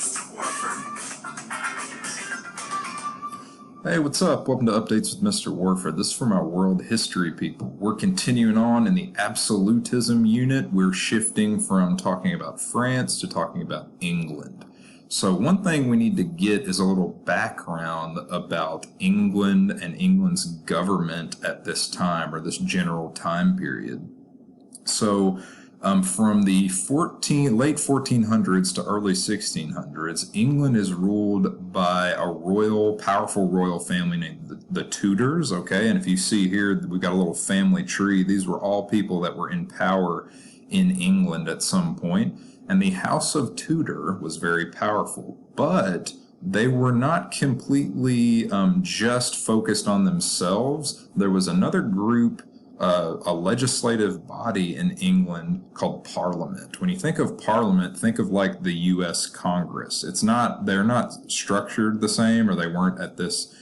Mr. Warford. Hey, what's up? Welcome to Updates with Mr. Warford. This is from our world history people. We're continuing on in the absolutism unit. We're shifting from talking about France to talking about England. So one thing we need to get is a little background about England and England's government at this time, or this general time period. So from the late 1400s to early 1600s, England is ruled by a powerful royal family named the Tudors, okay? And if you see here, we've got a little family tree. These were all people that were in power in England at some point. And the House of Tudor was very powerful, but they were not completely just focused on themselves. There was another group, a legislative body in England called Parliament. When you think of Parliament, think of like the U.S. Congress. They're not structured the same, or they weren't at this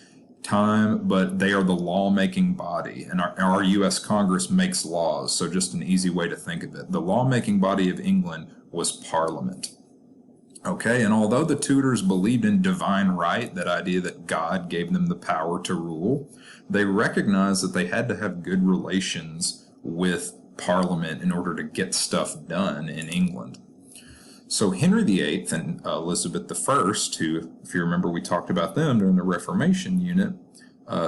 time, but they are the lawmaking body, and our U.S. Congress makes laws. So just an easy way to think of it. The lawmaking body of England was Parliament. Okay, and although the Tudors believed in divine right, that idea that God gave them the power to rule, they recognized that they had to have good relations with Parliament in order to get stuff done in England. So Henry VIII and Elizabeth I, who, if you remember, we talked about them during the Reformation unit,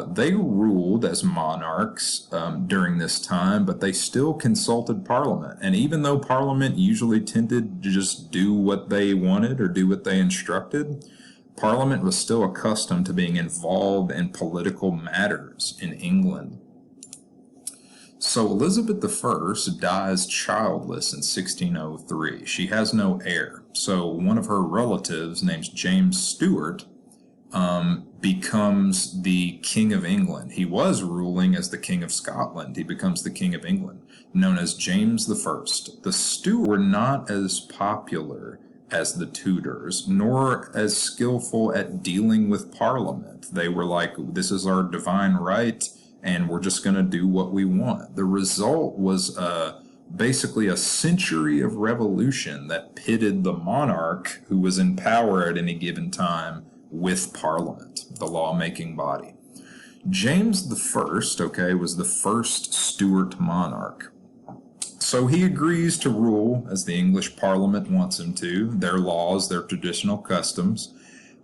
they ruled as monarchs during this time, but they still consulted Parliament. And even though Parliament usually tended to just do what they wanted or do what they instructed, Parliament was still accustomed to being involved in political matters in England. So Elizabeth I dies childless in 1603. She has no heir. So one of her relatives, named James Stuart, becomes the King of England. He was ruling as the King of Scotland. He becomes the King of England, known as James I. The Stuarts were not as popular as the Tudors, nor as skillful at dealing with Parliament. They were like, this is our divine right, and we're just going to do what we want. The result was basically a century of revolution that pitted the monarch, who was in power at any given time, with Parliament, the lawmaking body. James I, okay, was the first Stuart monarch. So he agrees to rule as the English Parliament wants him to, their laws, their traditional customs.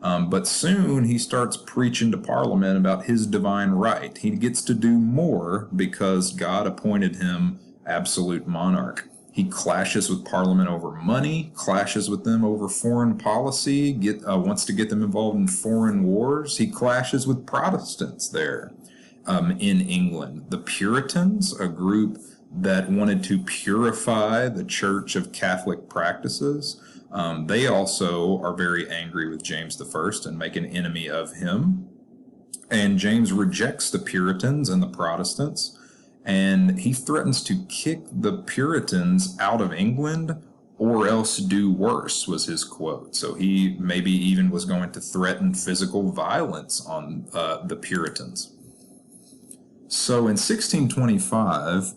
But soon he starts preaching to Parliament about his divine right. He gets to do more because God appointed him absolute monarch. He clashes with Parliament over money, clashes with them over foreign policy, wants to get them involved in foreign wars. He clashes with Protestants there in England. The Puritans, a group that wanted to purify the Church of Catholic practices, they also are very angry with James I and make an enemy of him. And James rejects the Puritans and the Protestants, and he threatens to kick the Puritans out of England or else do worse, was his quote. So he maybe even was going to threaten physical violence on the Puritans. So in 1625,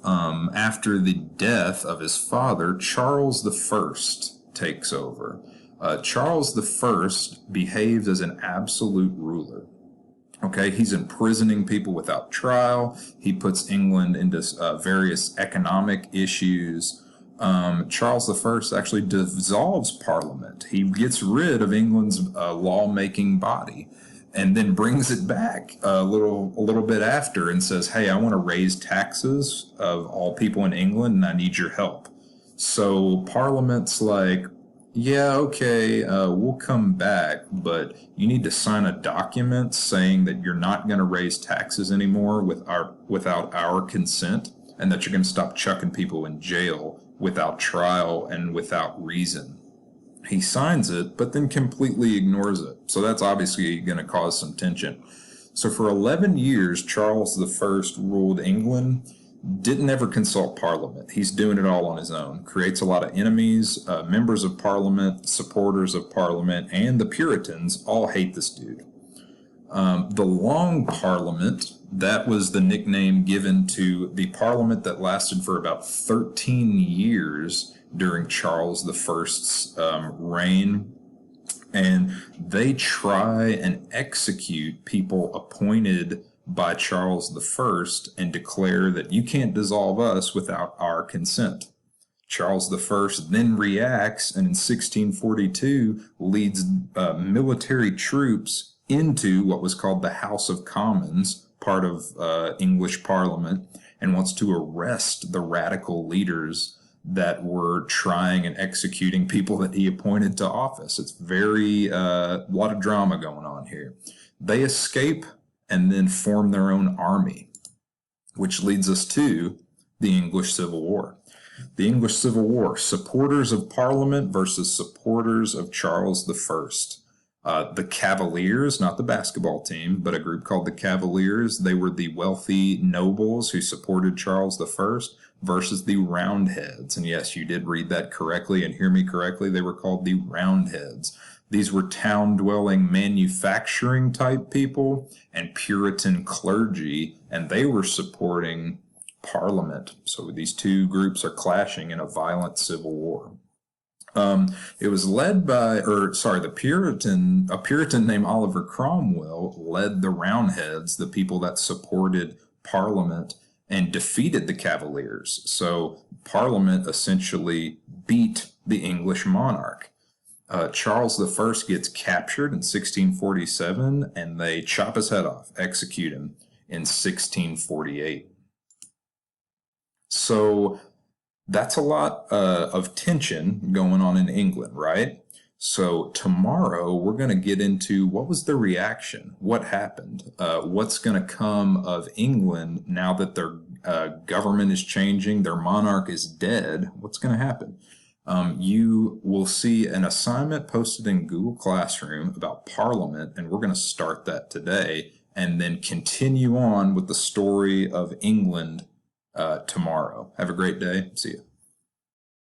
after the death of his father, Charles I takes over. Charles I behaved as an absolute ruler. Okay, he's imprisoning people without trial. He puts England into various economic issues. Charles I actually dissolves Parliament. He gets rid of England's lawmaking body, and then brings it back a little bit after and says, hey, I want to raise taxes of all people in England, and I need your help. So Parliament's like, yeah, okay, we'll come back, but you need to sign a document saying that you're not going to raise taxes anymore without our consent, and that you're going to stop chucking people in jail without trial and without reason. He signs it, but then completely ignores it. So that's obviously going to cause some tension. So for 11 years, Charles I ruled England, didn't ever consult Parliament. He's doing it all on his own. Creates a lot of enemies. Members of Parliament, supporters of Parliament, and the Puritans all hate this dude. The Long Parliament, that was the nickname given to the Parliament that lasted for about 13 years during Charles I's reign. And they try and execute people appointed by Charles I and declare that you can't dissolve us without our consent. Charles I then reacts and in 1642 leads military troops into what was called the House of Commons, part of English Parliament, and wants to arrest the radical leaders that were trying and executing people that he appointed to office. It's very, lot of drama going on here. They escape and then form their own army, which leads us to the English Civil War. The English Civil War, supporters of Parliament versus supporters of Charles I. The Cavaliers, not the basketball team, but a group called the Cavaliers, they were the wealthy nobles who supported Charles I versus the Roundheads. And yes, you did read that correctly and hear me correctly. They were called the Roundheads. These were town-dwelling manufacturing type people and Puritan clergy, and they were supporting Parliament. So these two groups are clashing in a violent civil war. It was led by, a Puritan named Oliver Cromwell led the Roundheads, the people that supported Parliament, and defeated the Cavaliers. So Parliament essentially beat the English monarch. Charles I gets captured in 1647, and they chop his head off, execute him in 1648. So that's a lot of tension going on in England, right? So tomorrow we're going to get into what was the reaction, what happened, what's going to come of England now that their government is changing, their monarch is dead, what's going to happen? You will see an assignment posted in Google Classroom about Parliament, and we're going to start that today and then continue on with the story of England tomorrow. Have a great day. See you.